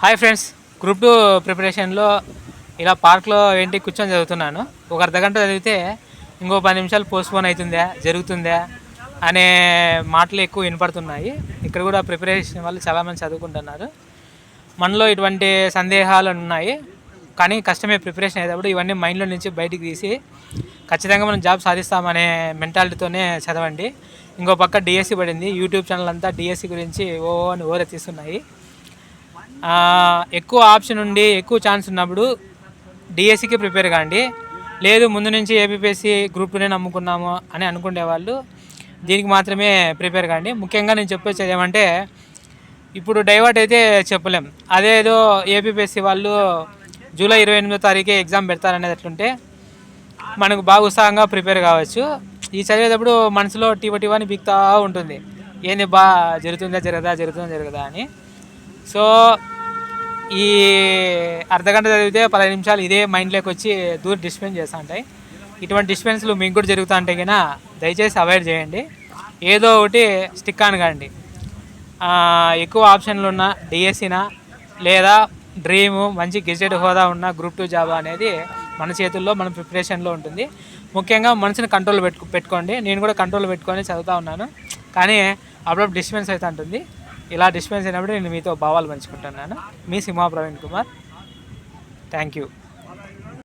Hi friends, group 2 ప్రిపరేషన్లో ఇలా పార్క్లో ఏంటి కూర్చొని చదువుతున్నాను. ఒక అర్ధగంట చదివితే ఇంకో 10 నిమిషాలు పోస్ట్పోన్ అవుతుందా జరుగుతుందా అనే మాటలు ఎక్కువ వినపడుతున్నాయి. ఇక్కడ కూడా ప్రిపరేషన్ వాళ్ళు చాలామంది చదువుకుంటున్నారు. మనలో ఇటువంటి సందేహాలు ఉన్నాయి, కానీ కష్టమే. ప్రిపరేషన్ అయ్యేటప్పుడు ఇవన్నీ మైండ్లో నుంచి బయటికి తీసి ఖచ్చితంగా మనం జాబ్ సాధిస్తామనే మెంటాలిటీతోనే చదవండి. ఇంకో పక్క డిఎస్సి పడింది. యూట్యూబ్ ఛానల్ అంతా డిఎస్సి గురించి అని ఓరెత్తిస్తున్నాయి. ఎక్కువ ఆప్షన్ ఉండి ఎక్కువ ఛాన్స్ ఉన్నప్పుడు డిఎస్సికి ప్రిపేర్ కాండి. లేదు ముందు నుంచి ఏపీఎస్సి గ్రూప్ 2నే నమ్ముకున్నాము అని అనుకునే వాళ్ళు దీనికి మాత్రమే ప్రిపేర్ కాండి. ముఖ్యంగా నేను చెప్పేది ఏమంటే, ఇప్పుడు డైవర్ట్ అయితే చెప్పలేం. అదేదో ఏపీఎస్సి వాళ్ళు జూలై 28వ తారీఖే ఎగ్జామ్ పెడతారనేది ఎట్లుంటే మనకు బాగా ఉత్సాహంగా ప్రిపేర్ కావచ్చు. ఈ చదివేటప్పుడు మనసులో టీవని బిగుతూ ఉంటుంది, ఏంది జరుగుతుందా జరగదా అని. సో ఈ అర్ధగంట చదివితే 10 నిమిషాలు ఇదే మైండ్లోకి వచ్చి డిస్పెన్స్ చేస్తూ ఉంటాయి. ఇటువంటి డిస్పెన్స్లు మీకు కూడా జరుగుతూ ఉంటాయి కన్నా దయచేసి అవాయిడ్ చేయండి. ఏదో ఒకటి స్టిక్ ఆన్ కాండి. ఎక్కువ ఆప్షన్లు ఉన్న డిఎస్సినా లేదా డ్రీము మంచి గెజెట్ హోదా ఉన్న గ్రూప్ 2 జాబ్ అనేది మన చేతుల్లో, మన ప్రిపరేషన్లో ఉంటుంది. ముఖ్యంగా మనసుని కంట్రోల్ పెట్టుకోండి. నేను కూడా కంట్రోల్ పెట్టుకొని చదువుతూ ఉన్నాను, కానీ అప్పుడప్పుడు డిస్టర్బెన్స్ అవుతూ ఉంటుంది. ఇలా డిస్టర్బెన్స్ అయినప్పుడు నేను మీతో భావాలు పంచుకుంటున్నాను. మీ సింహ ప్రవీణ్ కుమార్. Thank you.